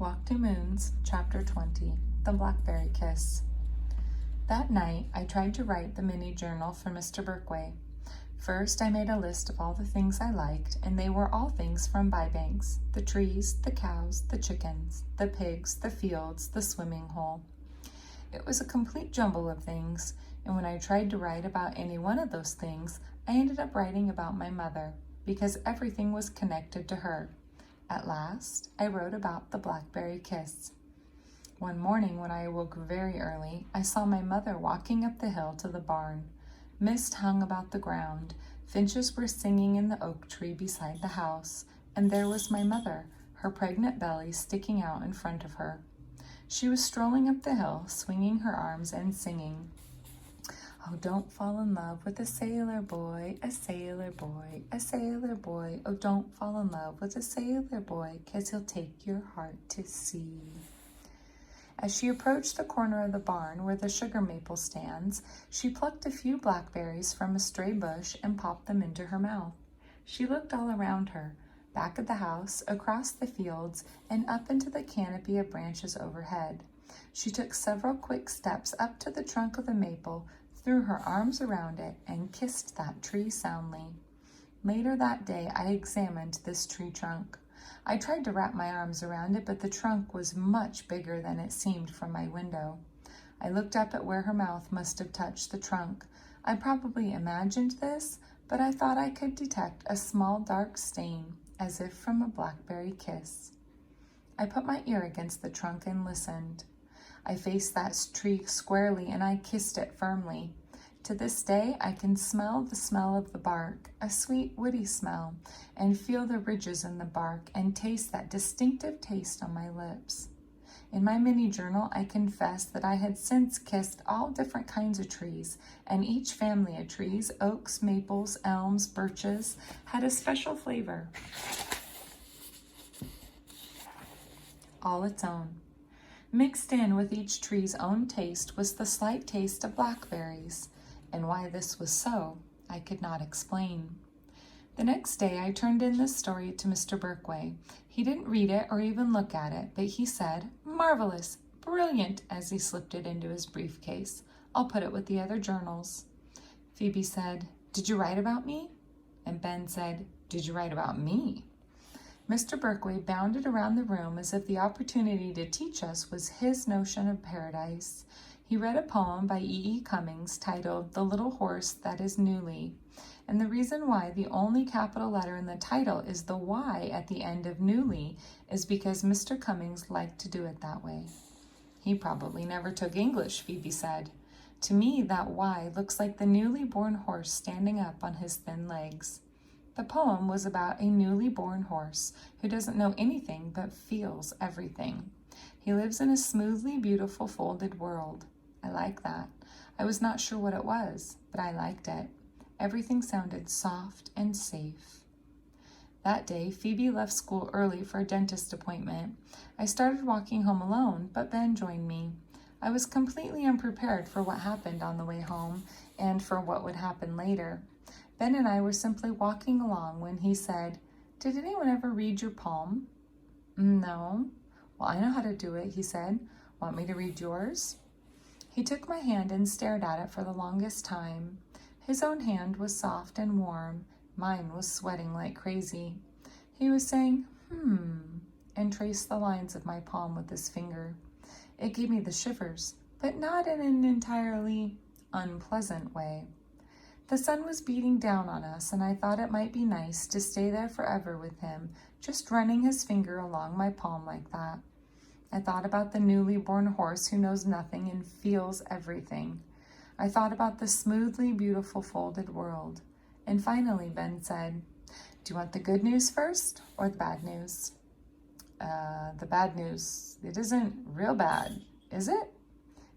Walk to Moons, Chapter 20, The Blackberry Kiss. That night, I tried to write the mini journal for Mr. Berkway. First, I made a list of all the things I liked, and they were all things from Bybanks: the trees, the cows, the chickens, the pigs, the fields, the swimming hole. It was a complete jumble of things, and when I tried to write about any one of those things, I ended up writing about my mother, because everything was connected to her. At last, I wrote about the blackberry kiss. One morning when I awoke very early, I saw my mother walking up the hill to the barn. Mist hung about the ground, finches were singing in the oak tree beside the house, and there was my mother, her pregnant belly sticking out in front of her. She was strolling up the hill, swinging her arms and singing, "Oh, don't fall in love with a sailor boy, a sailor boy, a sailor boy. Oh, don't fall in love with a sailor boy, 'cause he'll take your heart to sea." As she approached the corner of the barn where the sugar maple stands, she plucked a few blackberries from a stray bush and popped them into her mouth. She looked all around her, back at the house, across the fields, and up into the canopy of branches overhead. She took several quick steps up to the trunk of the maple, threw her arms around it, and kissed that tree soundly. Later that day, I examined this tree trunk. I tried to wrap my arms around it, but the trunk was much bigger than it seemed from my window. I looked up at where her mouth must have touched the trunk. I probably imagined this, but I thought I could detect a small dark stain, as if from a blackberry kiss. I put my ear against the trunk and listened. I faced that tree squarely and I kissed it firmly. To this day, I can smell the smell of the bark, a sweet, woody smell, and feel the ridges in the bark and taste that distinctive taste on my lips. In my mini journal, I confess that I had since kissed all different kinds of trees, and each family of trees, oaks, maples, elms, birches, had a special flavor, all its own. Mixed in with each tree's own taste was the slight taste of blackberries, and why this was so, I could not explain. The next day, I turned in this story to Mr. Berkway. He didn't read it or even look at it, but he said, "Marvelous, brilliant," as he slipped it into his briefcase. "I'll put it with the other journals." Phoebe said, "Did you write about me?" And Ben said, "Did you write about me?" Mr. Berkway bounded around the room as if the opportunity to teach us was his notion of paradise. He read a poem by E. Cummings titled "The Little Horse That Is Newly," and the reason why the only capital letter in the title is the Y at the end of Newly is because Mr. Cummings liked to do it that way. "He probably never took English," Phoebe said. "To me, that Y looks like the newly born horse standing up on his thin legs." The poem was about a newly born horse who doesn't know anything but feels everything. He lives in a smoothly beautiful folded world. I like that. I was not sure what it was, but I liked it. Everything sounded soft and safe. That day, Phoebe left school early for a dentist appointment. I started walking home alone, but Ben joined me. I was completely unprepared for what happened on the way home and for what would happen later. Ben and I were simply walking along when he said, "Did anyone ever read your poem?" "No." "Well, I know how to do it," he said. "Want me to read yours?" He took my hand and stared at it for the longest time. His own hand was soft and warm. Mine was sweating like crazy. He was saying, and traced the lines of my palm with his finger. It gave me the shivers, but not in an entirely unpleasant way. The sun was beating down on us, and I thought it might be nice to stay there forever with him, just running his finger along my palm like that. I thought about the newly born horse who knows nothing and feels everything. I thought about the smoothly beautiful folded world. And finally, Ben said, "Do you want the good news first or the bad news?" The bad news. It isn't real bad, is it?"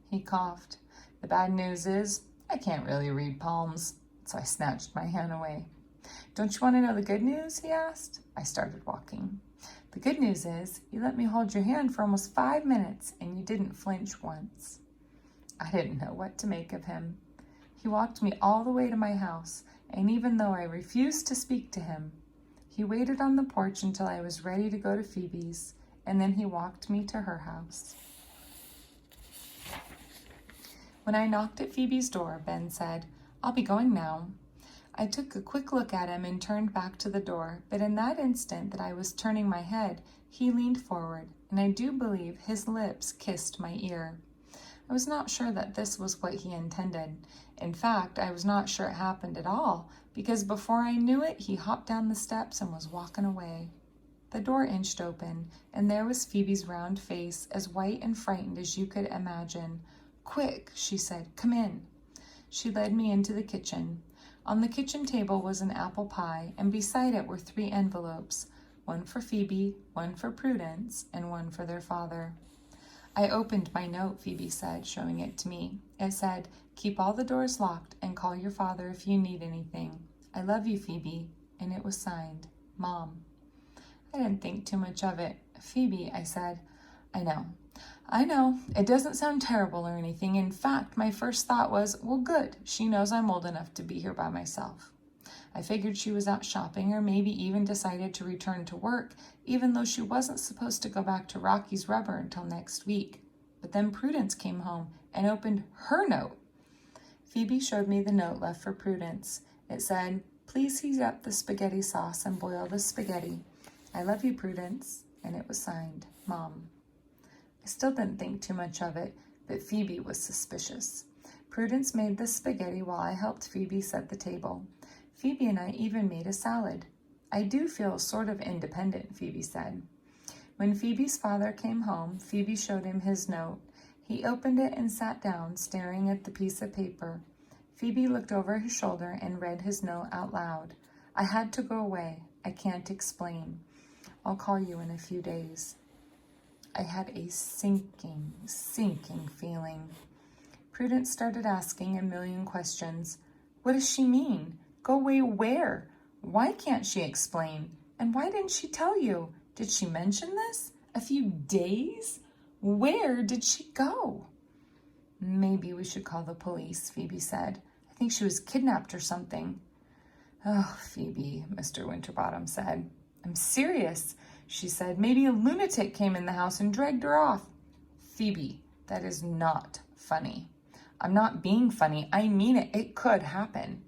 He coughed. "The bad news is I can't really read palms." So I snatched my hand away. "Don't you want to know the good news?" he asked. I started walking. "The good news is you let me hold your hand for almost 5 minutes and you didn't flinch once." I didn't know what to make of him. He walked me all the way to my house, and even though I refused to speak to him, he waited on the porch until I was ready to go to Phoebe's, and then he walked me to her house. When I knocked at Phoebe's door, Ben said, "I'll be going now." I took a quick look at him and turned back to the door, but in that instant that I was turning my head, he leaned forward, and I do believe his lips kissed my ear. I was not sure that this was what he intended. In fact, I was not sure it happened at all, because before I knew it, he hopped down the steps and was walking away. The door inched open, and there was Phoebe's round face, as white and frightened as you could imagine. "Quick," she said, "come in." She led me into the kitchen. On the kitchen table was an apple pie, and beside it were 3 envelopes, one for Phoebe, one for Prudence, and one for their father. I opened my note, Phoebe said, showing it to me. It said, "Keep all the doors locked and call your father if you need anything. I love you, Phoebe," and it was signed, Mom. I didn't think too much of it. "Phoebe," I said, I know, it doesn't sound terrible or anything. In fact, my first thought was, well, good, she knows I'm old enough to be here by myself. I figured she was out shopping or maybe even decided to return to work, even though she wasn't supposed to go back to Rocky's Rubber until next week. But then Prudence came home and opened her note. Phoebe showed me the note left for Prudence. It said, "Please heat up the spaghetti sauce and boil the spaghetti. I love you, Prudence," and it was signed, Mom. I still didn't think too much of it, but Phoebe was suspicious. Prudence made the spaghetti while I helped Phoebe set the table. Phoebe and I even made a salad. "I do feel sort of independent," Phoebe said. When Phoebe's father came home, Phoebe showed him his note. He opened it and sat down, staring at the piece of paper. Phoebe looked over his shoulder and read his note out loud. "I had to go away. I can't explain. I'll call you in a few days." I had a sinking feeling. Prudence started asking a million questions. What does she mean? Go away where? Why can't she explain? And why didn't she tell you? Did she mention this? A few days? Where did she go? "Maybe we should call the police," Phoebe said. "I think she was kidnapped or something." "Oh, Phoebe," Mr. Winterbottom said. "I'm serious," she said. "Maybe a lunatic came in the house and dragged her off." "Phoebe, that is not funny." "I'm not being funny. I mean it. It could happen."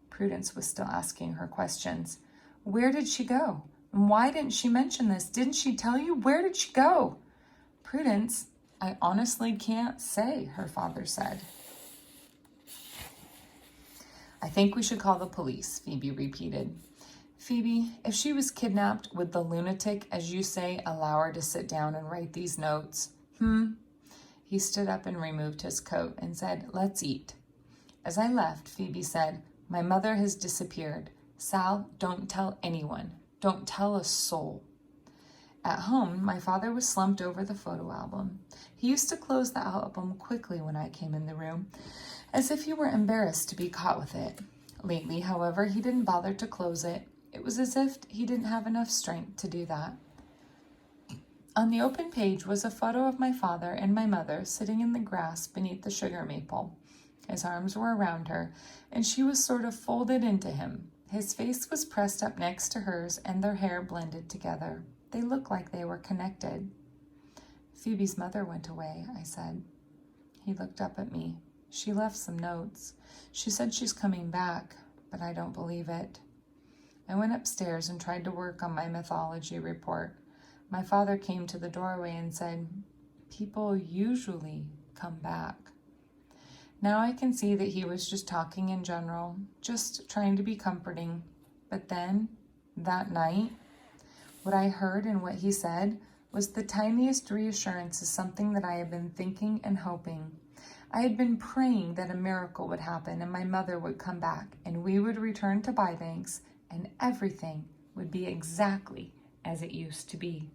Prudence was still asking her questions. "Where did she go? And why didn't she mention this? Didn't she tell you? Where did she go?" "Prudence, I honestly can't say," her father said. "I think we should call the police," Phoebe repeated. "Phoebe, if she was kidnapped, would the lunatic, as you say, allow her to sit down and write these notes?" He stood up and removed his coat and said, "Let's eat." As I left, Phoebe said, "My mother has disappeared. Sal, don't tell anyone. Don't tell a soul." At home, my father was slumped over the photo album. He used to close the album quickly when I came in the room, as if he were embarrassed to be caught with it. Lately, however, he didn't bother to close it. It was as if he didn't have enough strength to do that. On the open page was a photo of my father and my mother sitting in the grass beneath the sugar maple. His arms were around her, and she was sort of folded into him. His face was pressed up next to hers, and their hair blended together. They looked like they were connected. "Phoebe's mother went away," I said. He looked up at me. "She left some notes. She said she's coming back, but I don't believe it." I went upstairs and tried to work on my mythology report. My father came to the doorway and said, "People usually come back." Now I can see that he was just talking in general, just trying to be comforting. But then, that night, what I heard and what he said was the tiniest reassurance of something that I had been thinking and hoping. I had been praying that a miracle would happen and my mother would come back and we would return to Bybanks and everything would be exactly as it used to be.